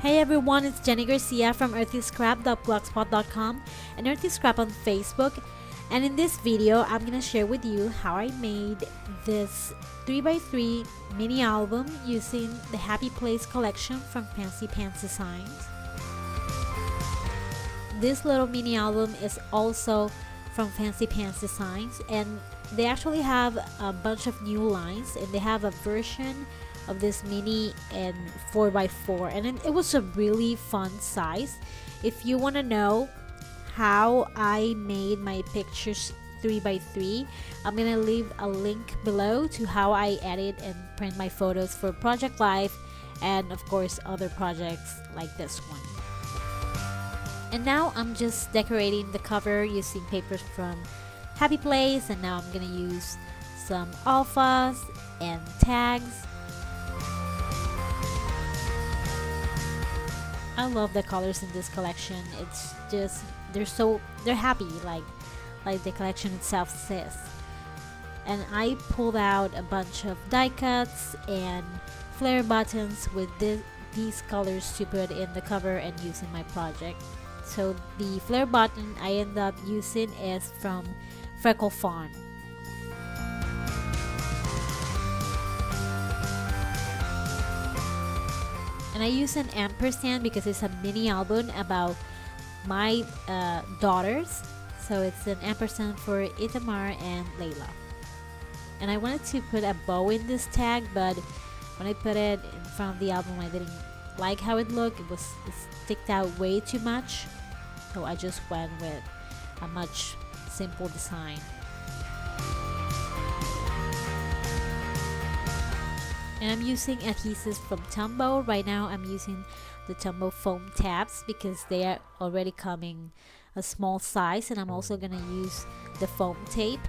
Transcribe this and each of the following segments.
Hey everyone, it's Jennie Garcia from earthyscrap.blogspot.com and Earthy Scrap on Facebook. And in this video, I'm going to share with you how I made this 3x3 mini album using the Happy Place collection from Fancy Pants Designs. This little mini album is also from Fancy Pants Designs, and they actually have a bunch of new lines, and they have a version of this mini in 4x4, and it was a really fun size. If you want to know how I made my pictures 3x3, I'm gonna leave a link below to how I edit and print my photos for Project Life and of course other projects like this one. And now I'm just decorating the cover using papers from Happy Place, and now I'm gonna use some alphas and tags. I love the colors in this collection. It's just they're happy, like the collection itself says. And I pulled out a bunch of die cuts and flare buttons with these colors to put in the cover and use in my project. So the flare button I end up using is from Freckled Fawn. And I use an ampersand because it's a mini album about my daughters. So it's an ampersand for Itamar and Layla. And I wanted to put a bow in this tag, but when I put it in front of the album, I didn't like how it looked. It sticked out way too much. So I just went with a much simple design. And I'm using adhesives from Tumbo. Right now I'm using the Tumbo foam tabs because they are already coming a small size, and I'm also gonna use the foam tape.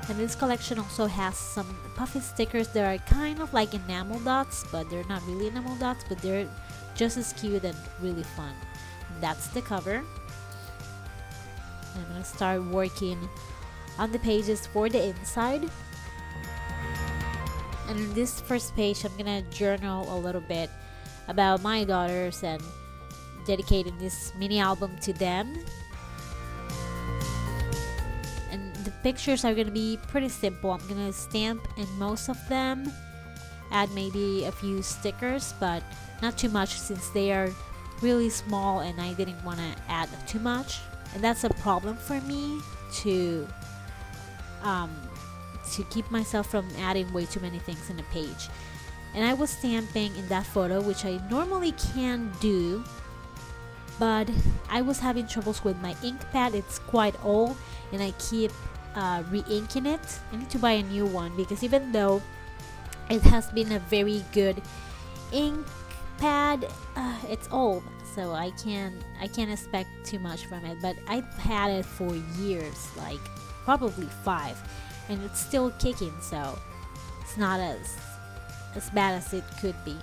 And this collection also has some puffy stickers that are kind of like enamel dots, but they're not really enamel dots, but they're just as cute and really fun. That's the cover. And I'm gonna start working on the pages for the inside. And in this first page, I'm gonna journal a little bit about my daughters and dedicating this mini album to them. The pictures are going to be pretty simple. I'm going to stamp in most of them, add maybe a few stickers, but not too much since they are really small and I didn't want to add too much. And that's a problem for me to keep myself from adding way too many things in a page. And I was stamping in that photo, which I normally can do, but I was having troubles with my ink pad. It's quite old and I keep re-inking it. I need to buy a new one because even though it has been a very good ink pad, it's old, so I can't expect too much from it. But I've had it for years, like probably 5, and it's still kicking, so it's not as bad as it could be.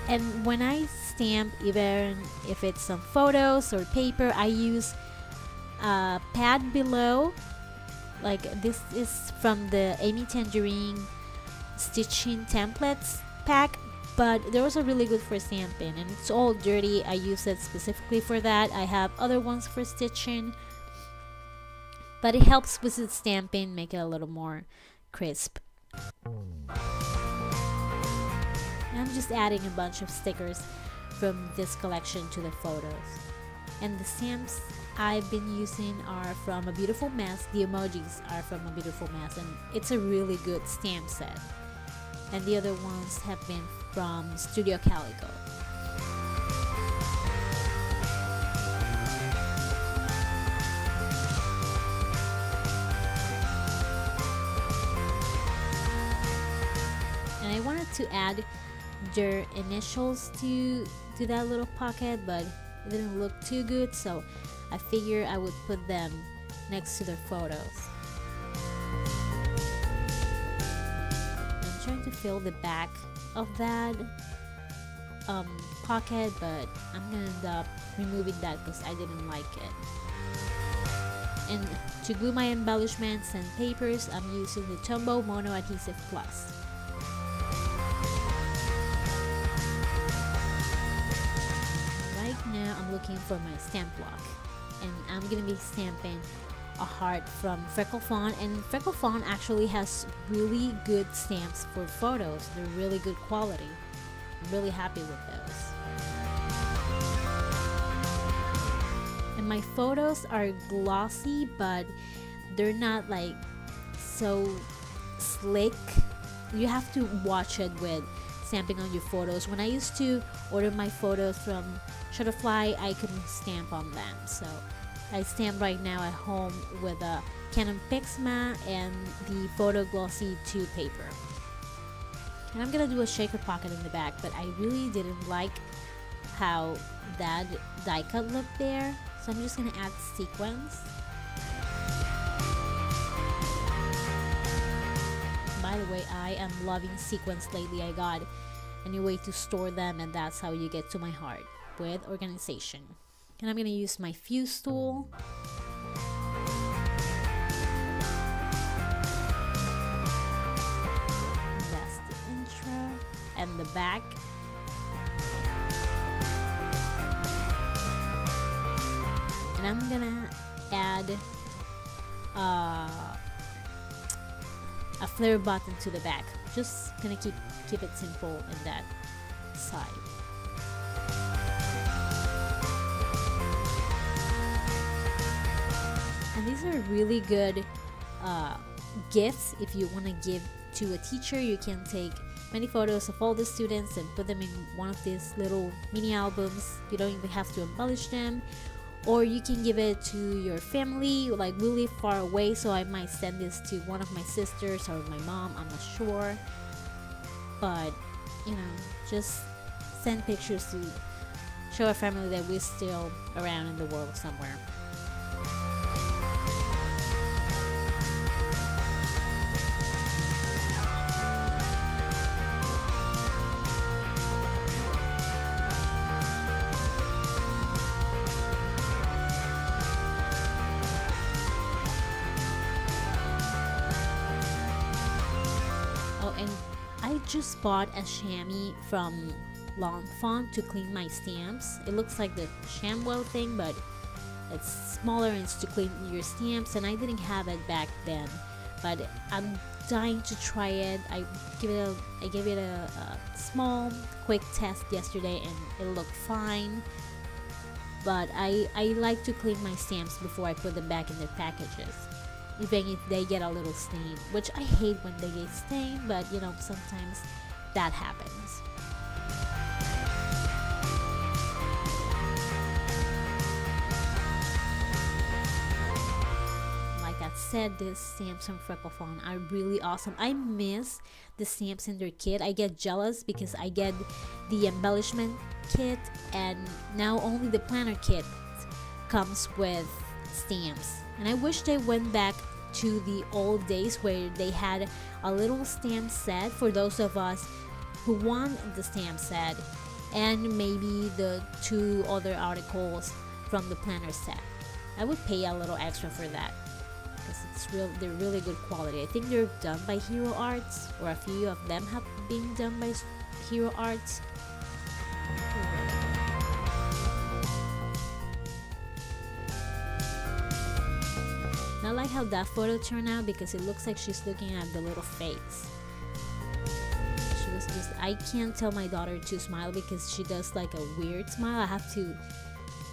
And when I stamp, even if it's some photos or paper, I use a pad below. Like this is from the Amy Tangerine stitching templates pack, but they're also really good for stamping, and it's all dirty. I use it specifically for that. I have other ones for stitching, but it helps with the stamping, make it a little more crisp. I'm just adding a bunch of stickers from this collection to the photos. And the stamps I've been using are from A Beautiful Mess. The emojis are from A Beautiful Mess, and it's a really good stamp set. And the other ones have been from Studio Calico. And I wanted to add their initials to that little pocket, but it didn't look too good, so I figured I would put them next to their photos. fill the back of that pocket, but I'm gonna end up removing that because I didn't like it. And to glue my embellishments and papers, I'm using the Tombow Mono Adhesive Plus. Right now I'm looking for my stamp block, and I'm gonna be stamping a heart from Freckled Fawn. And Freckled Fawn actually has really good stamps for photos. They're really good quality. I'm really happy with those. And my photos are glossy, but they're not like so slick. You have to watch it with stamping on your photos. When I used to order my photos from Shutterfly, I couldn't stamp on them, so I stamp right now at home with a Canon Pixma and the Photo Glossy 2 paper. And I'm gonna do a shaker pocket in the back, but I really didn't like how that die cut looked there, so I'm just gonna add sequins. By the way, I am loving sequins lately. I got a new way to store them, and that's how you get to my heart, with organization. And I'm gonna use my fuse tool. That's the intro and the back. And I'm gonna add a flare button to the back. Just gonna keep it simple in that side. And these are really good gifts if you want to give to a teacher. You can take many photos of all the students and put them in one of these little mini albums. You don't even have to embellish them. Or you can give it to your family, like really far away. So I might send this to one of my sisters or my mom, I'm not sure. But, you know, just send pictures to show a family that we're still around in the world somewhere. And I just bought a chamois from Fawn to clean my stamps. It looks like the ShamWow thing, but it's smaller and it's to clean your stamps, and I didn't have it back then, but I'm dying to try it. I gave it a small quick test yesterday and it looked fine, but I like to clean my stamps before I put them back in their packages, even if they get a little stained, which I hate when they get stained, but you know, sometimes that happens. Like I said, these stamps from Freckled Fawn are really awesome. I miss the stamps in their kit. I get jealous because I get the embellishment kit and now only the planner kit comes with stamps. And I wish they went back to the old days where they had a little stamp set for those of us who want the stamp set, and maybe the 2 other articles from the planner set. I would pay a little extra for that because they're really good quality. I think they're done by Hero Arts, or a few of them have been done by Hero Arts. And I like how that photo turned out because it looks like she's looking at the little face. She was just, I can't tell my daughter to smile because she does like a weird smile. I have to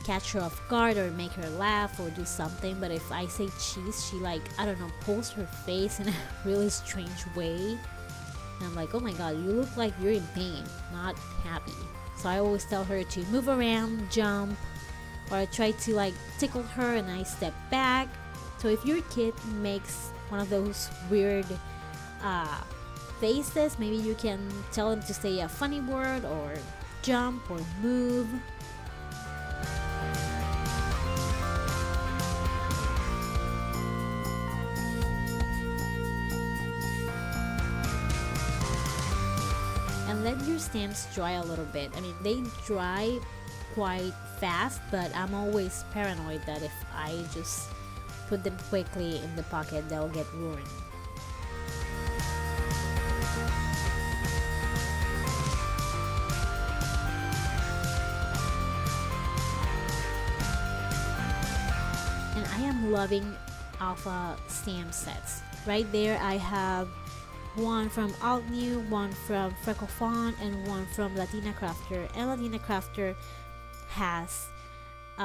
catch her off guard or make her laugh or do something. But if I say cheese, she like, I don't know, pulls her face in a really strange way. And I'm like, oh my god, you look like you're in pain, not happy. So I always tell her to move around, jump, or I try to like tickle her and I step back. So if your kid makes one of those weird faces, maybe you can tell them to say a funny word or jump or move. let your stamps dry a little bit. I mean, they dry quite fast, but I'm always paranoid that if I just put them quickly in the pocket, they'll get ruined. And I am loving alpha stamp sets. Right there I have one from Alt New, one from Freckled Fawn, and one from Latina Crafter. And Latina Crafter has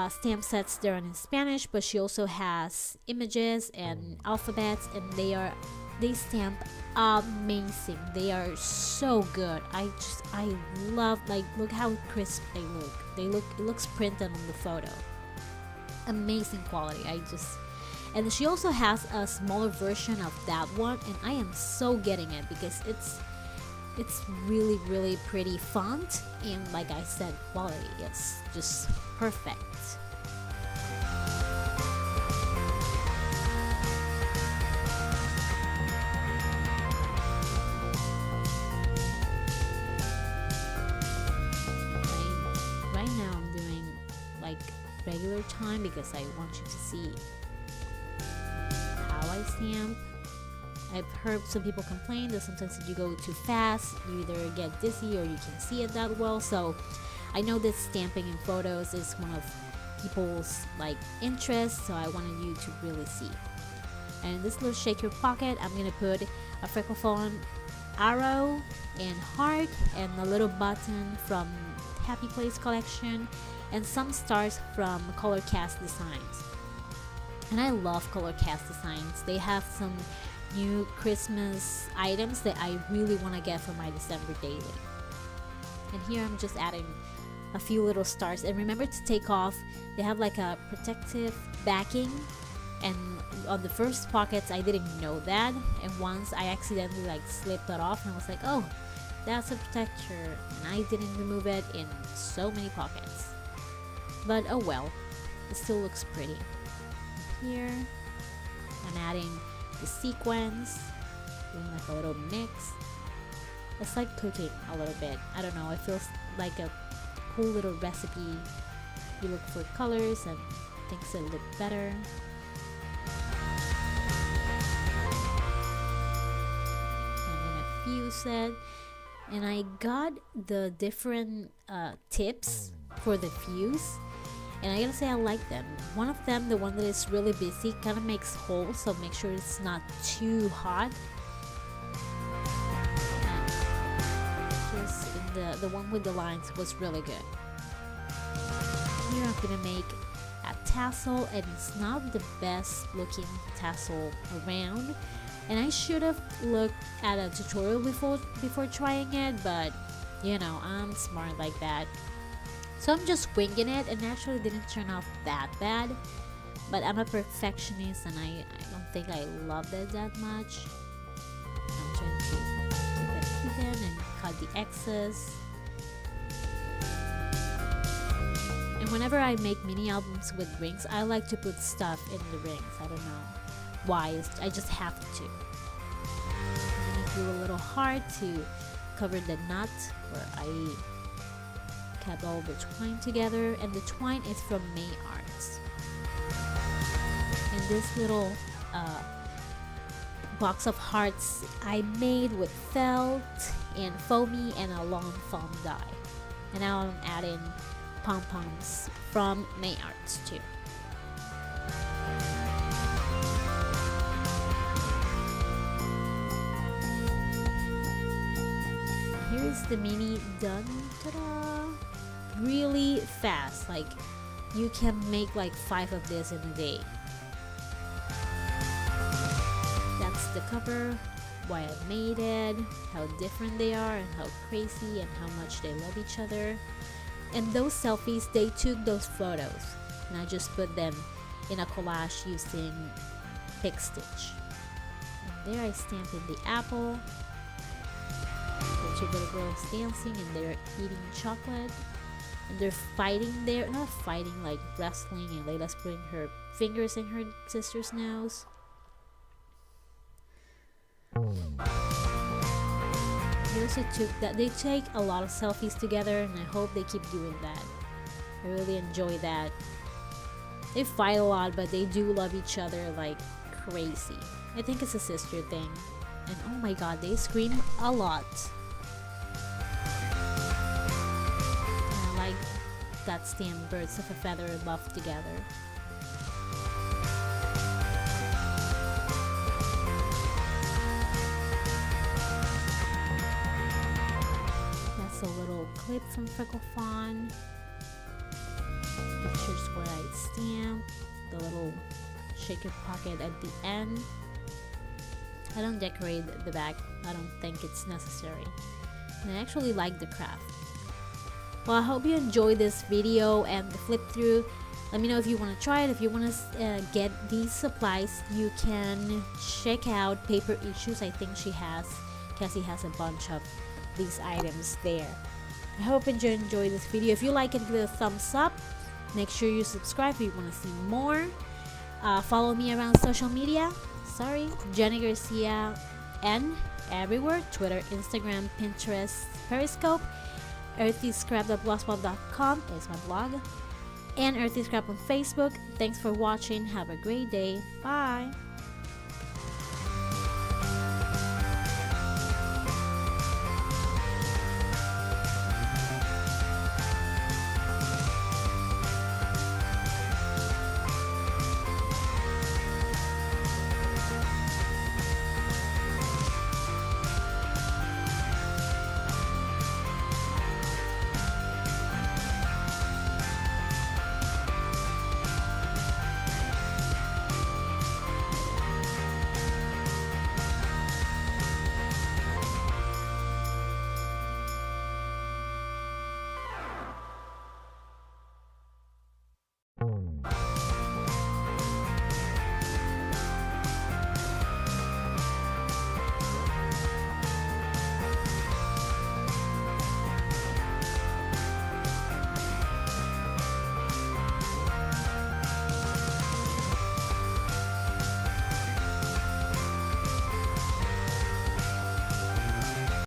stamp sets there in Spanish, but she also has images and alphabets, and they stamp amazing. They are so good. I love, like, look how crisp they look. It looks printed on the photo. Amazing quality. And she also has a smaller version of that one, and I am so getting it because it's really, really pretty font, and like I said, quality is just perfect. Right now I'm doing like regular time because I want you to see how I stamp. I've heard some people complain that sometimes if you go too fast, you either get dizzy or you can't see it that well. So I know that stamping in photos is one of people's like interests, so I wanted you to really see. And in this little shaker pocket, I'm gonna put a Freckled Fawn arrow and heart and a little button from Happy Place collection and some stars from Color Cast Designs. And I love Color Cast Designs. They have some new Christmas items that I really want to get for my December daily. And here I'm just adding a few little stars, and remember to take off, they have like a protective backing, and on the first pockets I didn't know that, and once I accidentally like slipped that off and I was like, oh, that's a protector, and I didn't remove it in so many pockets. But oh well, it still looks pretty. Here I'm adding the sequins, doing like a little mix. It's like cooking a little bit. I don't know, it feels like a cool little recipe. You look for colors and things that look better. I'm gonna fuse it, and I got the different tips for the fuse, and I gotta say I like them. One of them, the one that is really busy, kind of makes holes, so make sure it's not too hot. And the one with the lines was really good. Here I'm gonna make a tassel, and it's not the best looking tassel around, and I should have looked at a tutorial before trying it, but you know, I'm smart like that. So I'm just winging it, and actually didn't turn out that bad, but I'm a perfectionist and I don't think I loved it that much. I'm trying to keep it even and cut the excess. And whenever I make mini albums with rings, I like to put stuff in the rings. I don't know why, I just have to. I'm gonna do a little heart to cover the knot where I kept all the twine together, and the twine is from May Arts. And this little box of hearts I made with felt and foamy and a long foam die. And now I'm adding pom-poms from May Arts too. Here is the mini done. Ta-da! Really fast, like you can make like 5 of this in a day. That's the cover, why I made it, how different they are, and how crazy and how much they love each other. And those selfies, they took those photos, and I just put them in a collage using Pick Stitch. And there I stamped in the apple. The two little girls dancing, and they're eating chocolate. And they're fighting there, not fighting, like wrestling, and Layla's putting her fingers in her sister's nose. Here's they take a lot of selfies together, and I hope they keep doing that. I really enjoy that. They fight a lot, but they do love each other like crazy. I think it's a sister thing. And oh my god, they scream a lot. And I like that stand birds of a feather love together. That's a little clip from Freckled Fawn. Pictures where I stamp, the little shaker pocket at the end. I don't decorate the back, I don't think it's necessary. And I actually like the craft. Well, I hope you enjoyed this video and the flip through. Let me know if you want to try it. If you want to get these supplies, you can check out Paper Issues. I think Cassie has a bunch of these items there. I hope you enjoyed this video. If you like it, give it a thumbs up. Make sure you subscribe if you want to see more. Follow me around social media. JennieGarciaN everywhere. Twitter, Instagram, Pinterest, Periscope. earthyscrap.blogspot.com is my blog. And Earthy Scrap on Facebook. Thanks for watching. Have a great day. Bye.